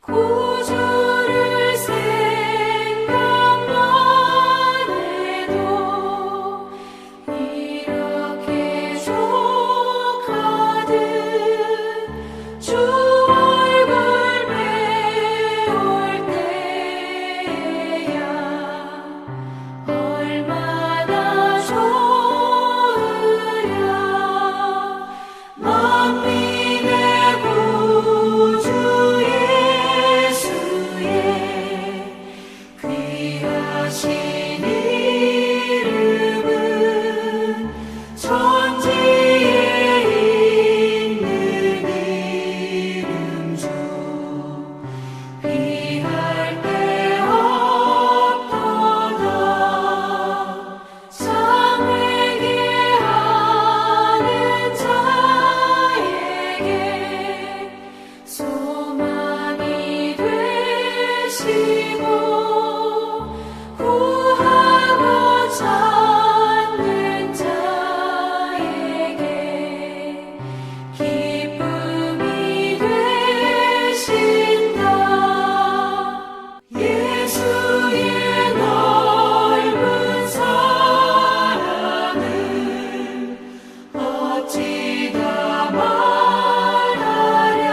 구주를 생각만 해도 이렇게 족하듯 주 얼굴 배울 때야 얼마나 좋으랴. 만민의 구주 예수의 귀하신 이름은 천지에 있는 이름 중 비할 데 없도다. 참 회개하는 자에게 소망이 되시고 구하고 찾는 자에게 기쁨이 되신다. 예수의 넓은 사랑을 어찌 다 말하랴.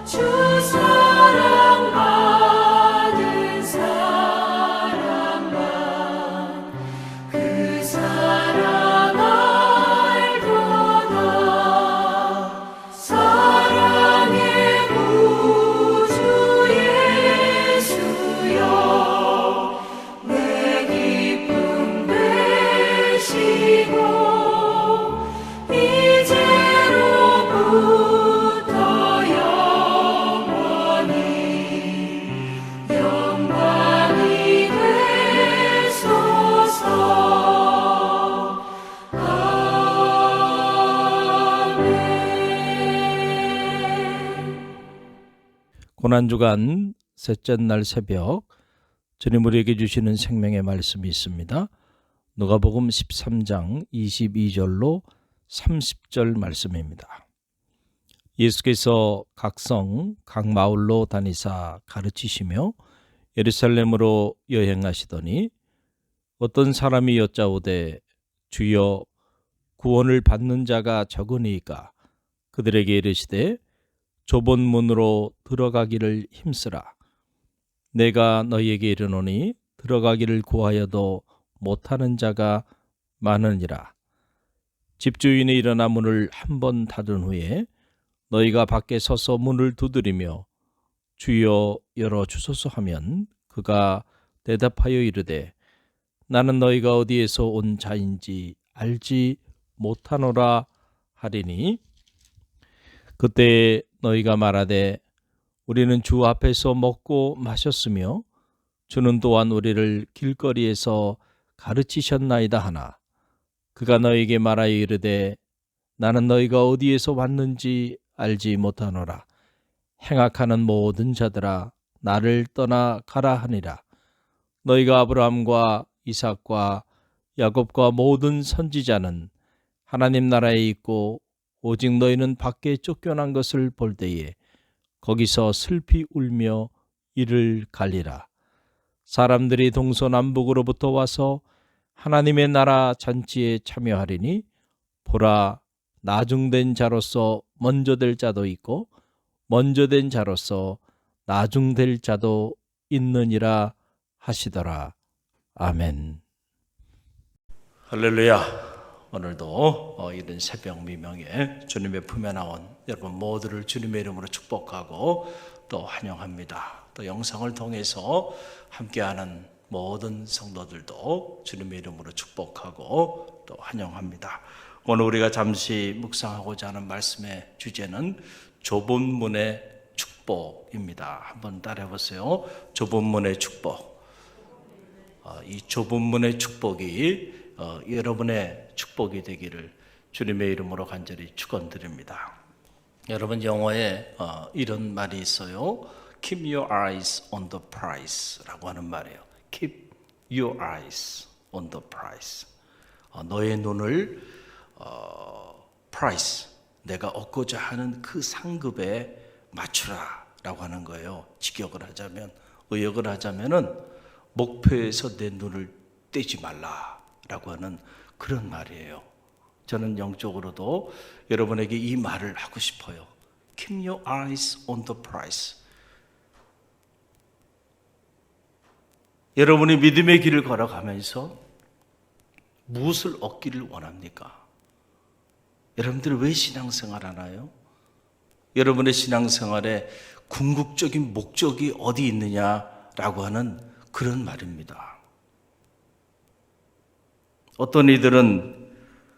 주 사랑 받은 사람만 그 사랑 알도다. 사랑의 구주 예수여 내 기쁨 되시고 이제로부터 영원히 영광이 되소서. 아멘. 고난주간 셋째 날 새벽 주님 우리에게 주시는 생명의 말씀이 있습니다. 누가복음 13장 22절로 30절 말씀입니다. 예수께서 각 성, 각 마을로 다니사 가르치시며 예루살렘으로 여행하시더니 어떤 사람이 여짜오되 주여 구원을 받는 자가 적으니이까 그들에게 이르시되 좁은 문으로 들어가기를 힘쓰라. 내가 너희에게 이르노니 들어가기를 구하여도 못하는 자가 많으니라. 집주인이 일어나 문을 한 번 닫은 후에 너희가 밖에 서서 문을 두드리며 주여 열어주소서 하면 그가 대답하여 이르되 나는 너희가 어디에서 온 자인지 알지 못하노라 하리니 그때 너희가 말하되 우리는 주 앞에서 먹고 마셨으며 주는 또한 우리를 길거리에서 가르치셨나이다 하나 그가 너희에게 말하여 이르되 나는 너희가 어디에서 왔는지 알지 못하노라. 행악하는 모든 자들아 나를 떠나 가라 하니라. 너희가 아브라함과 이삭과 야곱과 모든 선지자는 하나님 나라에 있고 오직 너희는 밖에 쫓겨난 것을 볼 때에 거기서 슬피 울며 이를 갈리라. 사람들이 동서남북으로부터 와서 하나님의 나라 잔치에 참여하리니 보라 나중된 자로서 먼저 될 자도 있고 먼저 된 자로서 나중될 자도 있느니라 하시더라. 아멘. 할렐루야. 오늘도 이른 새벽 미명에 주님의 품에 나온 여러분 모두를 주님의 이름으로 축복하고 또 환영합니다. 또 영상을 통해서 함께하는 모든 성도들도 주님의 이름으로 축복하고 또 환영합니다. 오늘 우리가 잠시 묵상하고자 하는 말씀의 주제는 좁은 문의 축복입니다. 한번 따라해 보세요. 좁은 문의 축복. 이 좁은 문의 축복이 여러분의 축복이 되기를 주님의 이름으로 간절히 축원드립니다. 여러분 영어에 이런 말이 있어요. Keep your eyes on the prize라고 하는 말이에요. Keep your eyes on the prize. 너의 눈을 price, 내가 얻고자 하는 그 상급에 맞추라 라고 하는 거예요. 직역을 하자면, 의역을 하자면은 목표에서 내 눈을 떼지 말라라고 하는 그런 말이에요. 저는 영적으로도 여러분에게 이 말을 하고 싶어요. Keep your eyes on the prize. 여러분이 믿음의 길을 걸어가면서 무엇을 얻기를 원합니까? 여러분들이 왜 신앙생활 하나요? 여러분의 신앙생활에 궁극적인 목적이 어디 있느냐라고 하는 그런 말입니다. 어떤 이들은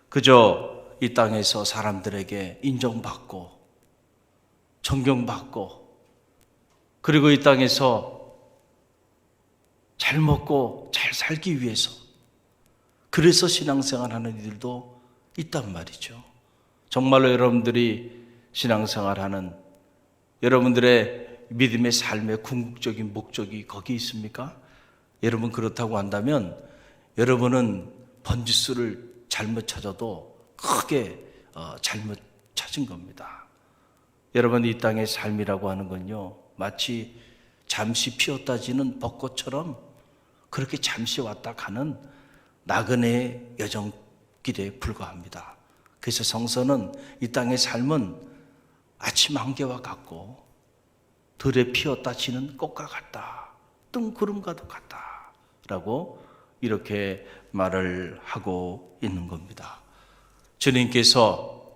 그저 이 땅에서 사람들에게 인정받고 존경받고 그리고 이 땅에서 잘 먹고 잘 살기 위해서 그래서 신앙생활 하는 이들도 있단 말이죠. 정말로 여러분들이 신앙생활하는 여러분들의 믿음의 삶의 궁극적인 목적이 거기 있습니까? 여러분 그렇다고 한다면 여러분은 번지수를 잘못 찾아도 크게 잘못 찾은 겁니다. 여러분 이 땅의 삶이라고 하는 건요 마치 잠시 피었다 지는 벚꽃처럼 그렇게 잠시 왔다 가는 나그네의 여정길에 불과합니다. 그래서 성서는 이 땅의 삶은 아침 안개와 같고 들에 피었다 지는 꽃과 같다. 뜬구름과도 같다. 라고 이렇게 말을 하고 있는 겁니다. 주님께서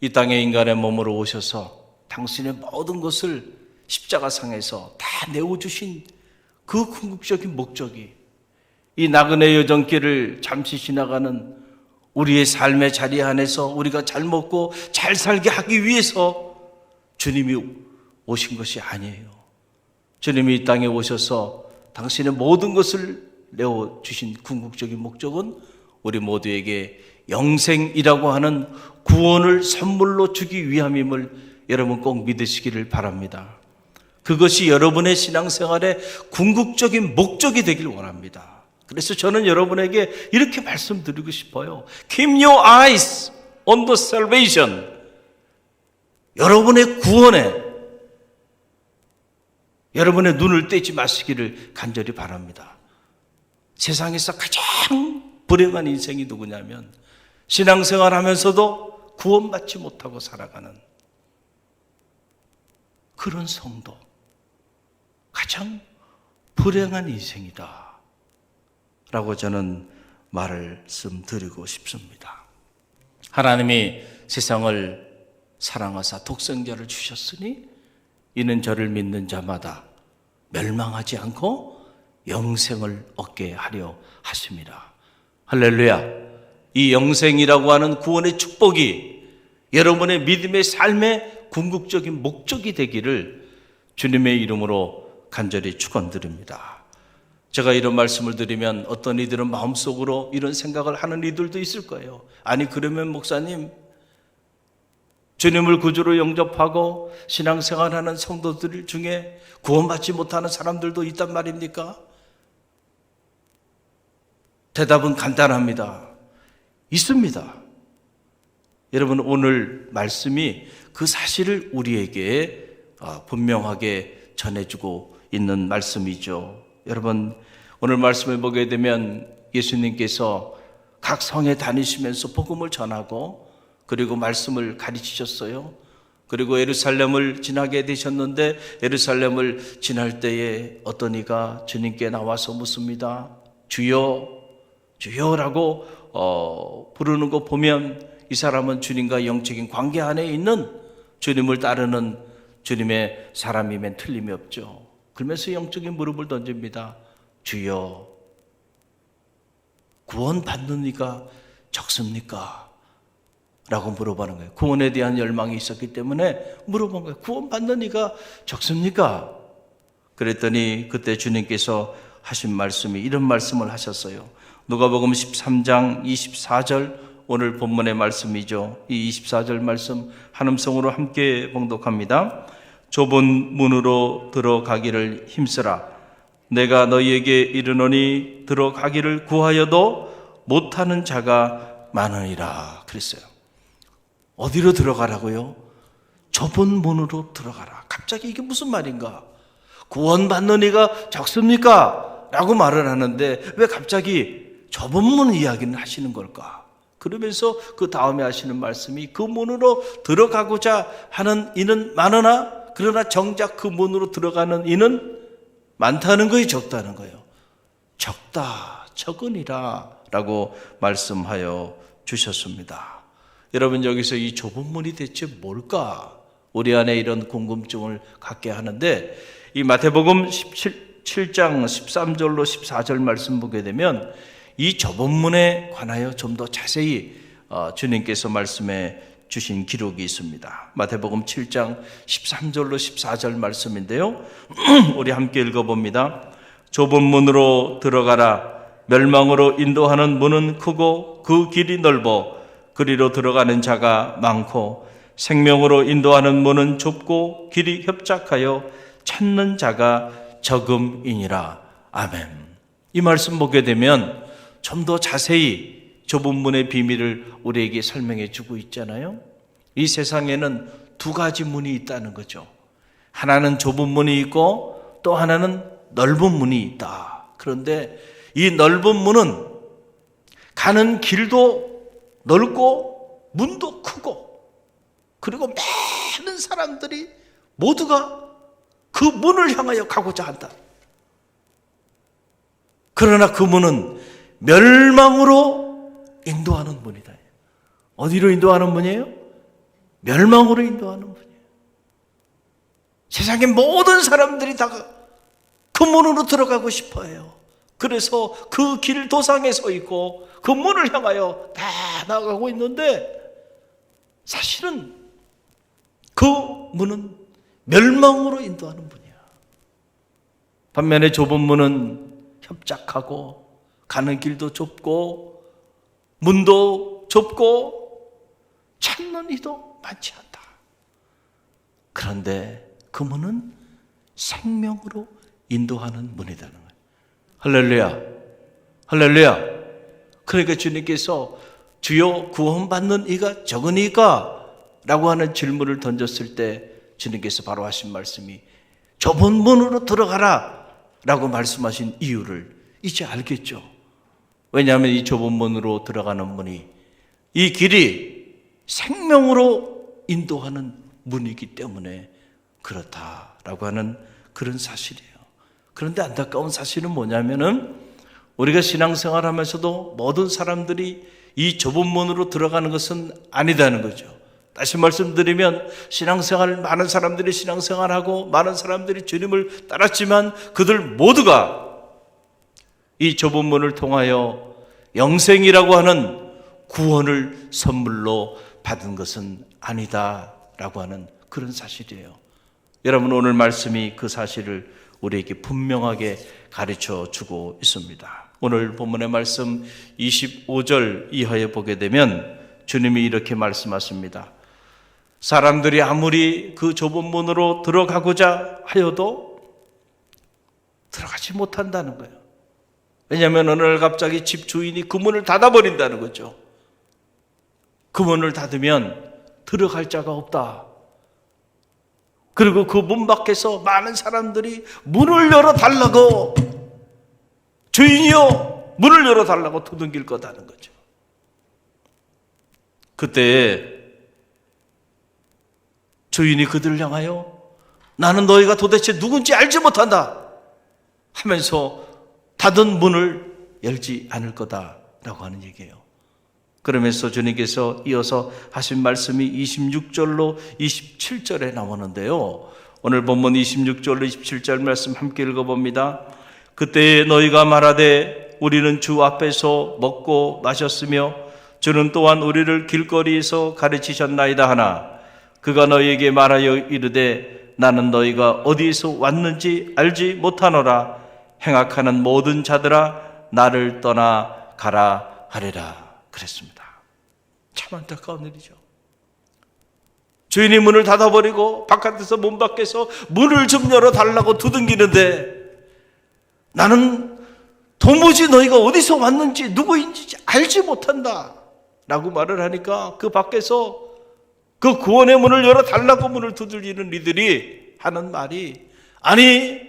이 땅에 인간의 몸으로 오셔서 당신의 모든 것을 십자가상에서 다 내어주신 그 궁극적인 목적이 이 나그네 여정길을 잠시 지나가는 우리의 삶의 자리 안에서 우리가 잘 먹고 잘 살게 하기 위해서 주님이 오신 것이 아니에요. 주님이 이 땅에 오셔서 당신의 모든 것을 내어주신 궁극적인 목적은 우리 모두에게 영생이라고 하는 구원을 선물로 주기 위함임을 여러분 꼭 믿으시기를 바랍니다. 그것이 여러분의 신앙생활의 궁극적인 목적이 되길 원합니다. 그래서 저는 여러분에게 이렇게 말씀드리고 싶어요. Keep your eyes on the salvation. 여러분의 구원에 여러분의 눈을 떼지 마시기를 간절히 바랍니다. 세상에서 가장 불행한 인생이 누구냐면 신앙생활 하면서도 구원받지 못하고 살아가는 그런 성도, 가장 불행한 인생이다 라고 저는 말씀드리고 싶습니다. 하나님이 세상을 사랑하사 독생자를 주셨으니 이는 저를 믿는 자마다 멸망하지 않고 영생을 얻게 하려 하십니다. 할렐루야. 이 영생이라고 하는 구원의 축복이 여러분의 믿음의 삶의 궁극적인 목적이 되기를 주님의 이름으로 간절히 축원드립니다. 제가 이런 말씀을 드리면 어떤 이들은 마음속으로 이런 생각을 하는 이들도 있을 거예요. 아니 그러면 목사님, 주님을 구주로 영접하고 신앙생활하는 성도들 중에 구원받지 못하는 사람들도 있단 말입니까? 대답은 간단합니다. 있습니다. 여러분 오늘 말씀이 그 사실을 우리에게 분명하게 전해주고 있는 말씀이죠. 여러분 오늘 말씀을 보게 되면 예수님께서 각 성에 다니시면서 복음을 전하고 그리고 말씀을 가르치셨어요. 그리고 예루살렘을 지나게 되셨는데 예루살렘을 지날 때에 어떤 이가 주님께 나와서 묻습니다. 주여, 주여라고 부르는 거 보면 이 사람은 주님과 영적인 관계 안에 있는 주님을 따르는 주님의 사람이면 틀림이 없죠. 그러면서 영적인 무릎을 던집니다. 주여, 구원 받는 이가 적습니까? 라고 물어보는 거예요. 구원에 대한 열망이 있었기 때문에 물어본 거예요. 구원 받는 이가 적습니까? 그랬더니 그때 주님께서 하신 말씀이 이런 말씀을 하셨어요. 누가복음 13장 24절 오늘 본문의 말씀이죠. 이 24절 말씀 한 음성으로 함께 봉독합니다. 좁은 문으로 들어가기를 힘쓰라. 내가 너희에게 이르노니 들어가기를 구하여도 못하는 자가 많으니라. 그랬어요. 어디로 들어가라고요? 좁은 문으로 들어가라. 갑자기 이게 무슨 말인가? 구원받는 이가 적습니까? 라고 말을 하는데 왜 갑자기 좁은 문 이야기는 하시는 걸까? 그러면서 그 다음에 하시는 말씀이 그 문으로 들어가고자 하는 이는 많으나 그러나 정작 그 문으로 들어가는 이는 많다는 거예요, 적다는 거예요. 적다, 적으니라 라고 말씀하여 주셨습니다. 여러분, 여기서 이 좁은 문이 대체 뭘까? 우리 안에 이런 궁금증을 갖게 하는데, 이 마태복음 17장 13절로 14절 말씀 보게 되면 이 좁은 문에 관하여 좀 더 자세히 주님께서 말씀해 주신 기록이 있습니다. 마태복음 7장 13절로 14절 말씀인데요. 우리 함께 읽어봅니다. 좁은 문으로 들어가라. 멸망으로 인도하는 문은 크고 그 길이 넓어 그리로 들어가는 자가 많고 생명으로 인도하는 문은 좁고 길이 협착하여 찾는 자가 적음이니라. 아멘. 이 말씀 보게 되면 좀 더 자세히 좁은 문의 비밀을 우리에게 설명해 주고 있잖아요. 이 세상에는 두 가지 문이 있다는 거죠. 하나는 좁은 문이 있고 또 하나는 넓은 문이 있다. 그런데 이 넓은 문은 가는 길도 넓고 문도 크고 그리고 많은 사람들이 모두가 그 문을 향하여 가고자 한다. 그러나 그 문은 멸망으로 인도하는 문이다. 어디로 인도하는 문이에요? 멸망으로 인도하는 문이에요. 세상의 모든 사람들이 다 그 문으로 들어가고 싶어해요. 그래서 그 길 도상에 서 있고 그 문을 향하여 다 나가고 있는데 사실은 그 문은 멸망으로 인도하는 문이야. 반면에 좁은 문은 협착하고 가는 길도 좁고 문도 좁고 찾는 이도 많지 않다. 그런데 그 문은 생명으로 인도하는 문이라는 거예요. 할렐루야, 할렐루야. 그러니까 주님께서 주여 구원받는 이가 적으니까? 라고 하는 질문을 던졌을 때 주님께서 바로 하신 말씀이 좁은 문으로 들어가라 라고 말씀하신 이유를 이제 알겠죠. 왜냐하면 이 좁은 문으로 들어가는 문이 이 길이 생명으로 인도하는 문이기 때문에 그렇다라고 하는 그런 사실이에요. 그런데 안타까운 사실은 뭐냐면은 우리가 신앙생활 하면서도 모든 사람들이 이 좁은 문으로 들어가는 것은 아니다는 거죠. 다시 말씀드리면 신앙생활 많은 사람들이 신앙생활하고 많은 사람들이 주님을 따랐지만 그들 모두가 이 좁은 문을 통하여 영생이라고 하는 구원을 선물로 받은 것은 아니다라고 하는 그런 사실이에요. 여러분, 오늘 말씀이 그 사실을 우리에게 분명하게 가르쳐 주고 있습니다. 오늘 본문의 말씀 25절 이하에 보게 되면 주님이 이렇게 말씀하십니다. 사람들이 아무리 그 좁은 문으로 들어가고자 하여도 들어가지 못한다는 거예요. 왜냐하면 어느 날 갑자기 집 주인이 그 문을 닫아버린다는 거죠. 그 문을 닫으면 들어갈 자가 없다. 그리고 그 문 밖에서 많은 사람들이 문을 열어달라고, 주인이요 문을 열어달라고 두둥길 거다는 거죠. 그때 주인이 그들을 향하여 나는 너희가 도대체 누군지 알지 못한다 하면서 닫은 문을 열지 않을 거다라고 하는 얘기예요. 그러면서 주님께서 이어서 하신 말씀이 26절로 27절에 나오는데요. 오늘 본문 26절로 27절 말씀 함께 읽어봅니다. 그때 너희가 말하되 우리는 주 앞에서 먹고 마셨으며 주는 또한 우리를 길거리에서 가르치셨나이다 하나 그가 너희에게 말하여 이르되 나는 너희가 어디에서 왔는지 알지 못하노라. 행악하는 모든 자들아 나를 떠나 가라 하리라. 그랬습니다. 참 안타까운 일이죠. 주인이 문을 닫아버리고 바깥에서 문 밖에서 문을 좀 열어달라고 두둥기는데 나는 도무지 너희가 어디서 왔는지 누구인지 알지 못한다 라고 말을 하니까 그 밖에서 그 구원의 문을 열어달라고 문을 두들기는 이들이 하는 말이, 아니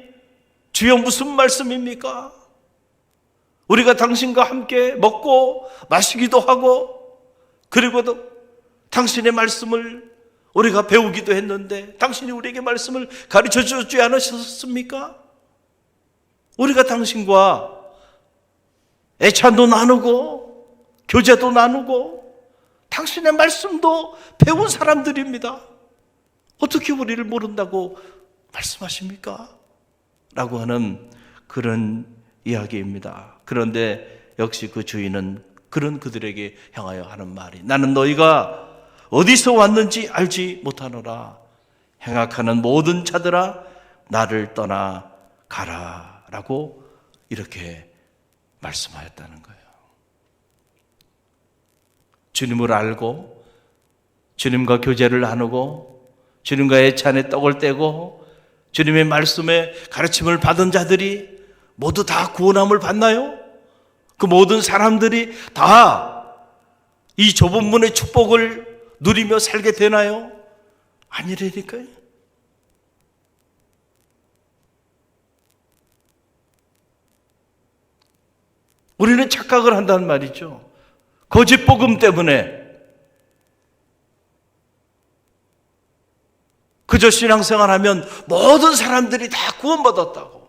주여 무슨 말씀입니까? 우리가 당신과 함께 먹고 마시기도 하고 그리고도 당신의 말씀을 우리가 배우기도 했는데 당신이 우리에게 말씀을 가르쳐 주지 않으셨습니까? 우리가 당신과 애찬도 나누고 교제도 나누고 당신의 말씀도 배운 사람들입니다. 어떻게 우리를 모른다고 말씀하십니까? 라고 하는 그런 이야기입니다. 그런데 역시 그 주인은 그런 그들에게 향하여 하는 말이, 나는 너희가 어디서 왔는지 알지 못하노라. 행악하는 모든 자들아 나를 떠나 가라 라고 이렇게 말씀하였다는 거예요. 주님을 알고 주님과 교제를 나누고 주님과 애찬의 떡을 떼고 주님의 말씀에 가르침을 받은 자들이 모두 다 구원함을 받나요? 그 모든 사람들이 다 이 좁은 문의 축복을 누리며 살게 되나요? 아니라니까요. 우리는 착각을 한다는 말이죠. 거짓 복음 때문에 그저 신앙생활하면 모든 사람들이 다 구원받았다고,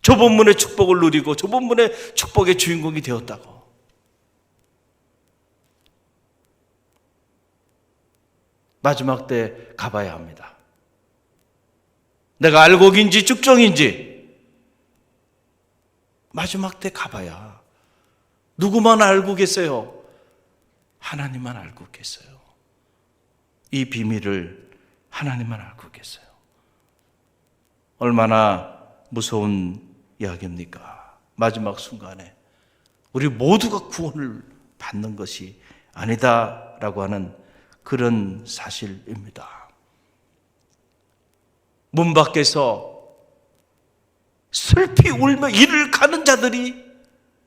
좁은 문의 축복을 누리고 좁은 문의 축복의 주인공이 되었다고. 마지막 때 가봐야 합니다. 내가 알곡인지 죽정인지 마지막 때 가봐야. 누구만 알고 계세요? 하나님만 알고 계세요. 이 비밀을 하나님만 알고 계세요. 얼마나 무서운 이야기입니까? 마지막 순간에 우리 모두가 구원을 받는 것이 아니다라고 하는 그런 사실입니다. 문 밖에서 슬피 울며 이를 가는 자들이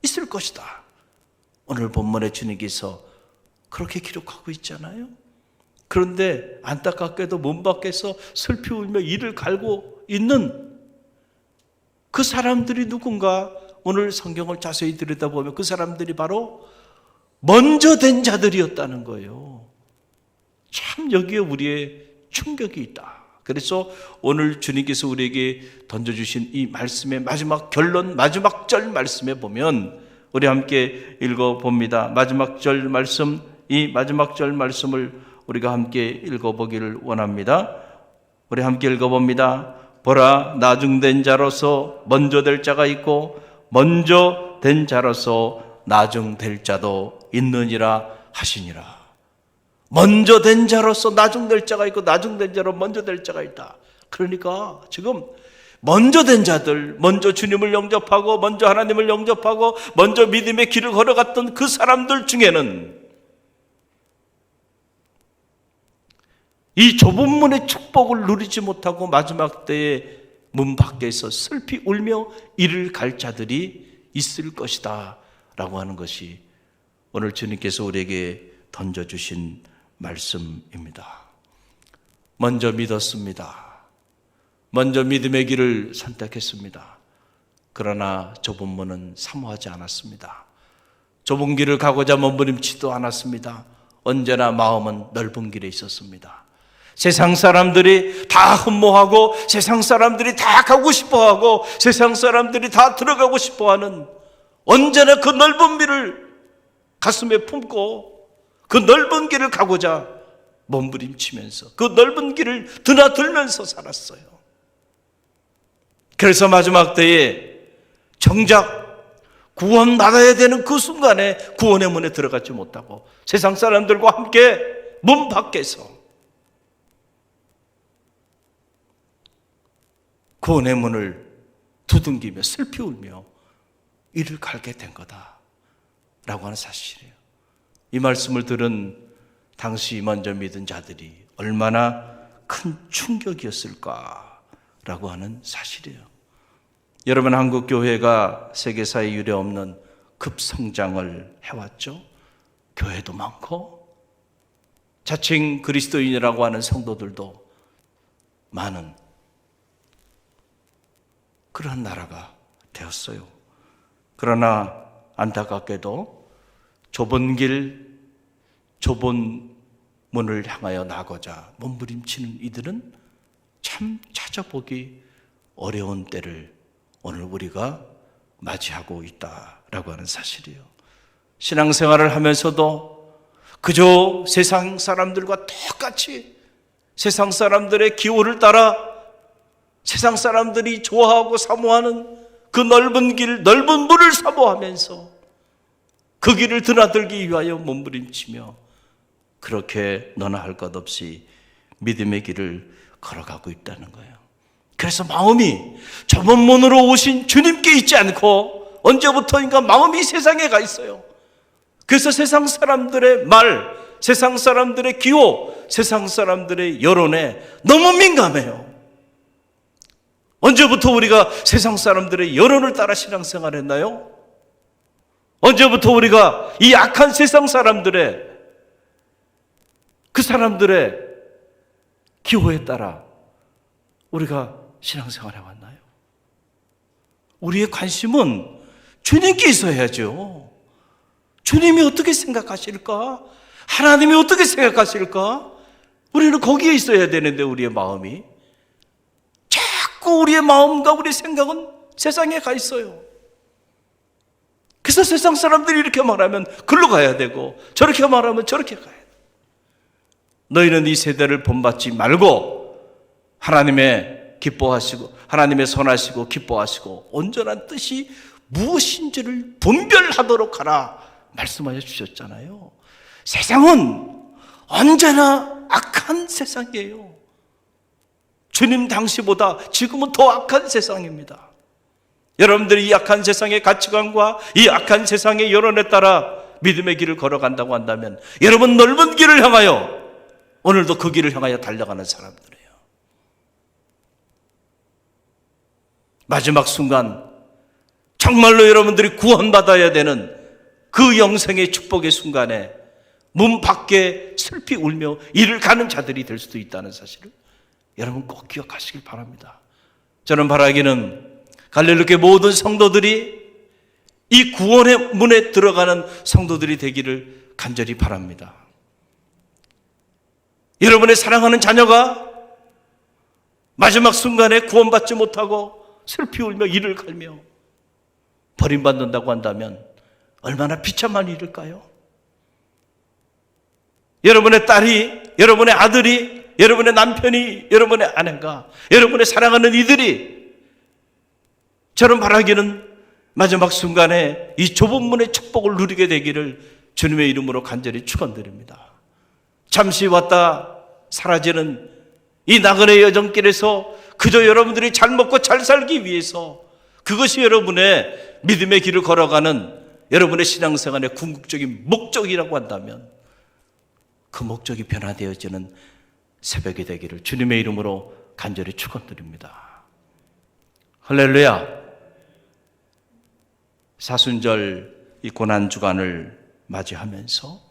있을 것이다. 오늘 본문에 주님께서 그렇게 기록하고 있잖아요. 그런데 안타깝게도 문 밖에서 슬피 울며 이를 갈고 있는 그 사람들이 누군가, 오늘 성경을 자세히 들여다보면 그 사람들이 바로 먼저 된 자들이었다는 거예요. 참 여기에 우리의 충격이 있다. 그래서 오늘 주님께서 우리에게 던져주신 이 말씀의 마지막 결론, 마지막 절 말씀에 보면 우리 함께 읽어봅니다. 마지막 절 말씀, 이 마지막 절 말씀을 우리가 함께 읽어보기를 원합니다. 우리 함께 읽어봅니다. 보라, 나중된 자로서 먼저 될 자가 있고 먼저 된 자로서 나중될 자도 있느니라 하시니라. 먼저 된 자로서 나중될 자가 있고 나중된 자로 먼저 될 자가 있다. 그러니까 지금 먼저 된 자들, 먼저 주님을 영접하고 먼저 하나님을 영접하고 먼저 믿음의 길을 걸어갔던 그 사람들 중에는 이 좁은 문의 축복을 누리지 못하고 마지막 때에 문 밖에서 슬피 울며 이를 갈 자들이 있을 것이다 라고 하는 것이 오늘 주님께서 우리에게 던져주신 말씀입니다. 먼저 믿었습니다. 먼저 믿음의 길을 선택했습니다. 그러나 좁은 문은 사모하지 않았습니다. 좁은 길을 가고자 몸부림치지도 않았습니다. 언제나 마음은 넓은 길에 있었습니다. 세상 사람들이 다 흠모하고 세상 사람들이 다 가고 싶어하고 세상 사람들이 다 들어가고 싶어하는, 언제나 그 넓은 길을 가슴에 품고 그 넓은 길을 가고자 몸부림치면서 그 넓은 길을 드나들면서 살았어요. 그래서 마지막 때에 정작 구원받아야 되는 그 순간에 구원의 문에 들어가지 못하고 세상 사람들과 함께 문 밖에서 구원의 문을 두둥기며 슬피 울며 이를 갈게 된 거다라고 하는 사실이에요. 이 말씀을 들은 당시 먼저 믿은 자들이 얼마나 큰 충격이었을까라고 하는 사실이에요. 여러분, 한국 교회가 세계사에 유례 없는 급성장을 해왔죠. 교회도 많고 자칭 그리스도인이라고 하는 성도들도 많은 그런 나라가 되었어요. 그러나 안타깝게도 좁은 길, 좁은 문을 향하여 나고자 몸부림치는 이들은 참 찾아보기 어려운 때를 오늘 우리가 맞이하고 있다라고 하는 사실이에요. 신앙생활을 하면서도 그저 세상 사람들과 똑같이 세상 사람들의 기호를 따라 세상 사람들이 좋아하고 사모하는 그 넓은 길, 넓은 물을 사모하면서 그 길을 드나들기 위하여 몸부림치며 그렇게 너나 할 것 없이 믿음의 길을 걸어가고 있다는 거예요. 그래서 마음이 좁은 문으로 오신 주님께 있지 않고 언제부터인가 마음이 세상에 가 있어요. 그래서 세상 사람들의 말, 세상 사람들의 기호, 세상 사람들의 여론에 너무 민감해요. 언제부터 우리가 세상 사람들의 여론을 따라 신앙생활을 했나요? 언제부터 우리가 이 악한 세상 사람들의 그 사람들의 기호에 따라 우리가 신앙생활을 해왔나요? 우리의 관심은 주님께 있어야죠. 주님이 어떻게 생각하실까? 하나님이 어떻게 생각하실까? 우리는 거기에 있어야 되는데 우리의 마음이 자꾸 우리의 마음과 우리의 생각은 세상에 가 있어요. 그래서 세상 사람들이 이렇게 말하면 글로 가야 되고 저렇게 말하면 저렇게 가야 돼. 너희는 이 세대를 본받지 말고 하나님의 기뻐하시고 하나님의 선하시고 기뻐하시고 온전한 뜻이 무엇인지를 분별하도록 하라 말씀하여 주셨잖아요. 세상은 언제나 악한 세상이에요. 주님 당시보다 지금은 더 악한 세상입니다. 여러분들이 이 악한 세상의 가치관과 이 악한 세상의 여론에 따라 믿음의 길을 걸어간다고 한다면 여러분 넓은 길을 향하여 오늘도 그 길을 향하여 달려가는 사람들이에요. 마지막 순간 정말로 여러분들이 구원받아야 되는 그 영생의 축복의 순간에 문 밖에 슬피 울며 이를 가는 자들이 될 수도 있다는 사실을 여러분 꼭 기억하시길 바랍니다. 저는 바라기는 갈릴리교회 모든 성도들이 이 구원의 문에 들어가는 성도들이 되기를 간절히 바랍니다. 여러분의 사랑하는 자녀가 마지막 순간에 구원받지 못하고 슬피 울며 이를 갈며 버림받는다고 한다면 얼마나 비참한 일일까요? 여러분의 딸이, 여러분의 아들이, 여러분의 남편이, 여러분의 아내가, 여러분의 사랑하는 이들이 저는 바라기는 마지막 순간에 이 좁은 문의 축복을 누리게 되기를 주님의 이름으로 간절히 축원드립니다. 잠시 왔다 사라지는 이 나그네 여정길에서 그저 여러분들이 잘 먹고 잘 살기 위해서 그것이 여러분의 믿음의 길을 걸어가는 여러분의 신앙생활의 궁극적인 목적이라고 한다면 그 목적이 변화되어지는 새벽이 되기를 주님의 이름으로 간절히 축원드립니다. 할렐루야. 사순절 이 고난주간을 맞이하면서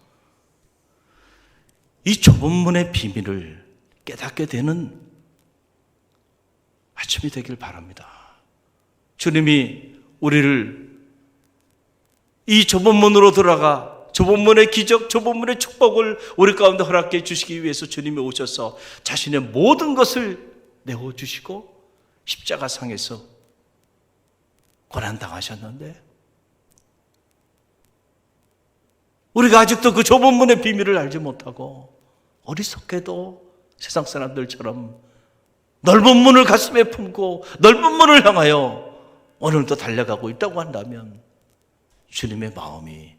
이 좁은 문의 비밀을 깨닫게 되는 아침이 되길 바랍니다. 주님이 우리를 이 좁은 문으로 들어가 좁은 문의 기적, 좁은 문의 축복을 우리 가운데 허락해 주시기 위해서 주님이 오셔서 자신의 모든 것을 내어주시고 십자가상에서 고난당하셨는데 우리가 아직도 그 좁은 문의 비밀을 알지 못하고 어리석게도 세상 사람들처럼 넓은 문을 가슴에 품고 넓은 문을 향하여 오늘도 달려가고 있다고 한다면 주님의 마음이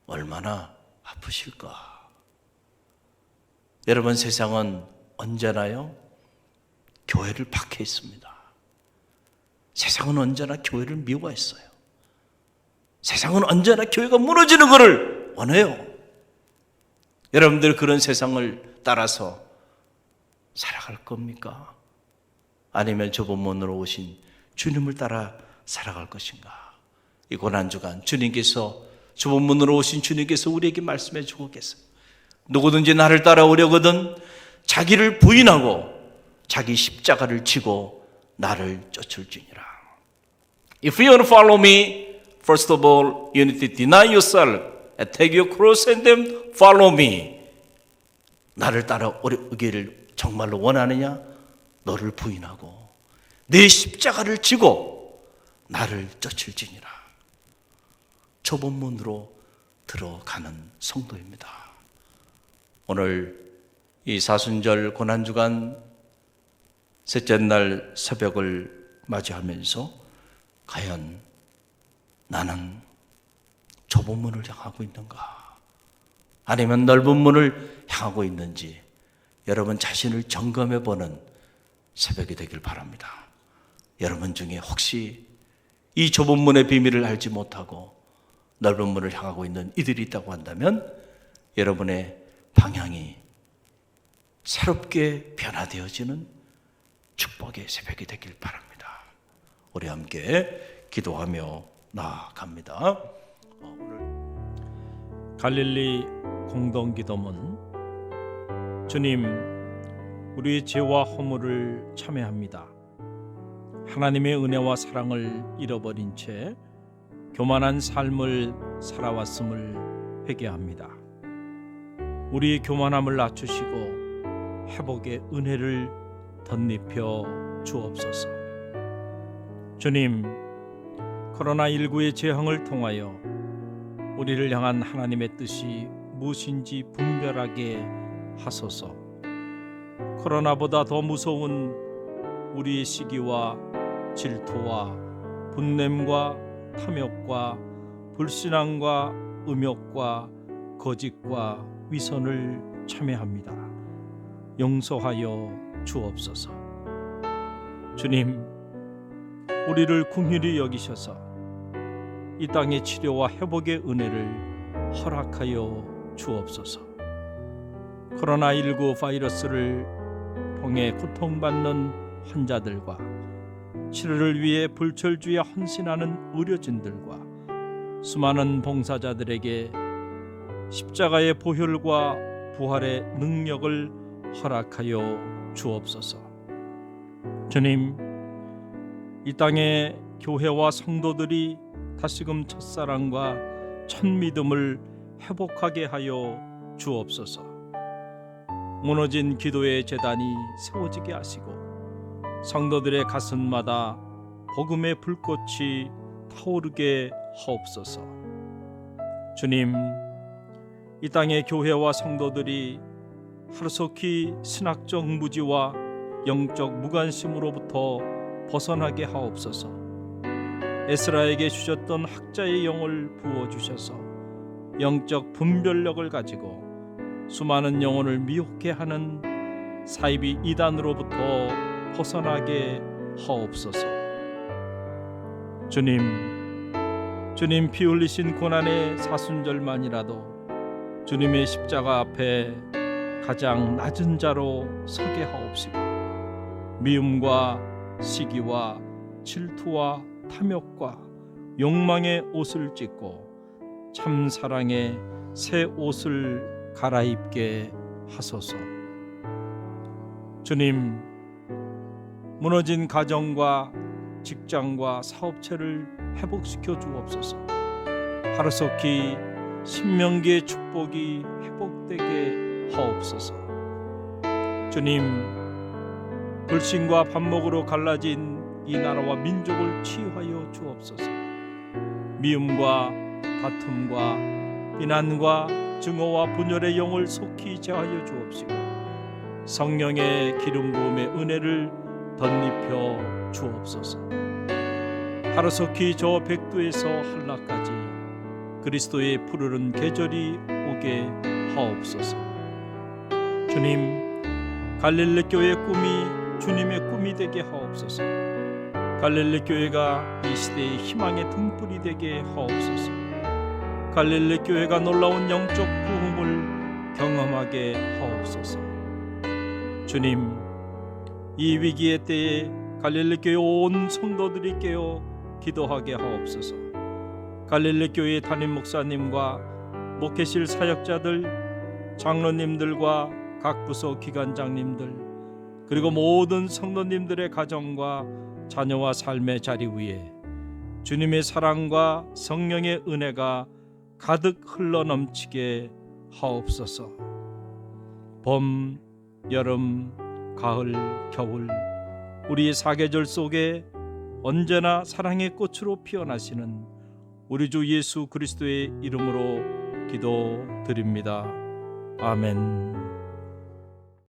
얼마나 아프실까? 여러분, 세상은 언제나요 교회를 박해했습니다. 세상은 언제나 교회를 미워했어요. 세상은 언제나 교회가 무너지는 것을 원해요. 여러분들 그런 세상을 따라서 살아갈 겁니까? 아니면 좁은 문으로 오신 주님을 따라 살아갈 것인가? 이 고난주간 주님께서 좁은 문으로 오신 주님께서 우리에게 말씀해 주고 계세요. 누구든지 나를 따라오려거든 자기를 부인하고 자기 십자가를 지고 나를 쫓을지니라. If you want to follow me, first of all, you need to deny yourself and take your cross and then follow me. 나를 따라오기를 정말로 원하느냐? 너를 부인하고 내 십자가를 지고 나를 쫓을지니라. 좁은 문으로 들어가는 성도입니다. 오늘 이 사순절 고난주간 셋째 날 새벽을 맞이하면서 과연 나는 좁은 문을 향하고 있는가? 아니면 넓은 문을 향하고 있는지 여러분 자신을 점검해 보는 새벽이 되길 바랍니다. 여러분 중에 혹시 이 좁은 문의 비밀을 알지 못하고 넓은 문을 향하고 있는 이들이 있다고 한다면 여러분의 방향이 새롭게 변화되어지는 축복의 새벽이 되길 바랍니다. 우리 함께 기도하며 나아갑니다. 오늘 갈릴리 공동기도문. 주님, 우리 죄와 허물을 참회합니다. 하나님의 은혜와 사랑을 잃어버린 채 교만한 삶을 살아왔음을 회개합니다. 우리의 교만함을 낮추시고 회복의 은혜를 덧입혀 주옵소서. 주님, 코로나19의 재앙을 통하여 우리를 향한 하나님의 뜻이 무엇인지 분별하게 하소서. 코로나보다 더 무서운 우리의 시기와 질투와 분냄과 탐욕과 불신앙과 음욕과 거짓과 위선을 참회합니다. 용서하여 주옵소서. 주님, 우리를 긍휼히 여기셔서 이 땅의 치료와 회복의 은혜를 허락하여 주옵소서. 코로나19 바이러스를 통해 고통받는 환자들과 치료를 위해 불철주에 헌신하는 의료진들과 수많은 봉사자들에게 십자가의 보혈과 부활의 능력을 허락하여 주옵소서. 주님, 이 땅의 교회와 성도들이 다시금 첫사랑과 첫 믿음을 회복하게 하여 주옵소서. 무너진 기도의 제단이 세워지게 하시고 성도들의 가슴마다 복음의 불꽃이 타오르게 하옵소서. 주님, 이 땅의 교회와 성도들이 하루속히 신학적 무지와 영적 무관심으로부터 벗어나게 하옵소서. 에스라에게 주셨던 학자의 영을 부어주셔서 영적 분별력을 가지고 수많은 영혼을 미혹해 하는 사이비 이단으로부터 벗어나게 하옵소서. 주님 피 흘리신 고난의 사순절만이라도 주님의 십자가 앞에 가장 낮은 자로 서게 하옵시고 미움과 시기와 질투와 탐욕과 욕망의 옷을 찢고 참 사랑의 새 옷을 갈아입게 하소서. 주님, 무너진 가정과 직장과 사업체를 회복시켜 주옵소서. 하루속히 신명기의 축복이 회복되게 하옵소서. 주님, 불신과 반목으로 갈라진 이 나라와 민족을 치유하여 주옵소서. 미움과 다툼과 비난과 증오와 분열의 영을 속히 제하여 주옵시고 성령의 기름 부음의 은혜를 덧입혀 주옵소서. 하루속히 저 백두에서 한라까지 그리스도의 푸르른 계절이 오게 하옵소서. 주님, 갈릴리 교회의 꿈이 주님의 꿈이 되게 하옵소서. 갈릴리 교회가 이 시대의 희망의 등불이 되게 하옵소서. 갈릴리 교회가 놀라운 영적 부흥을 경험하게 하옵소서. 주님, 이 위기의 때에 갈릴리 교회 온 성도들이 깨어 기도하게 하옵소서. 갈릴리 교회 담임 목사님과 목회실 사역자들, 장로님들과 각 부서 기관장님들 그리고 모든 성도님들의 가정과 자녀와 삶의 자리 위에 주님의 사랑과 성령의 은혜가 가득 흘러넘치게 하옵소서. 봄, 여름, 가을, 겨울 우리의 사계절 속에 언제나 사랑의 꽃으로 피어나시는 우리 주 예수 그리스도의 이름으로 기도드립니다. 아멘.